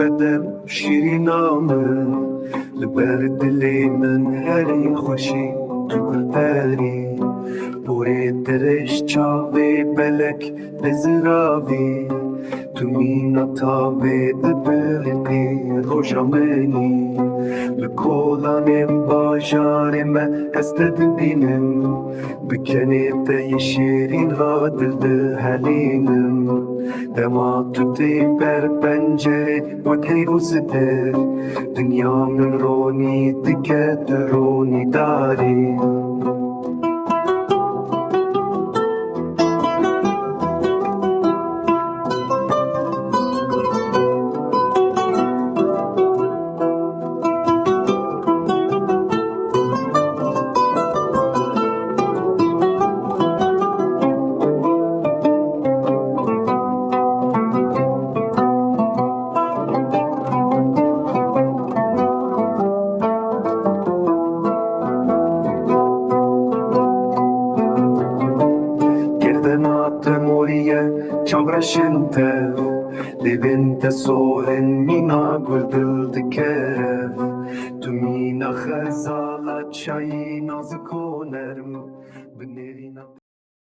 بدم شیرینامه لبر دلی من هری خوشی تو گلبری بوری درش چاوی بلک لزراوی تو مینا تاوی دبرقی روشامنی لکولانم باجارم استد بینم بکنی تی شیرین ها دل ده هلینم دما تو تی بر پنجره و تی روزده دنیا من رونی دیگه درونی داری چاورشنته لبنت سورن مینا گل دکرف تو مینا خزالت شایی ناز کنرم بنرینا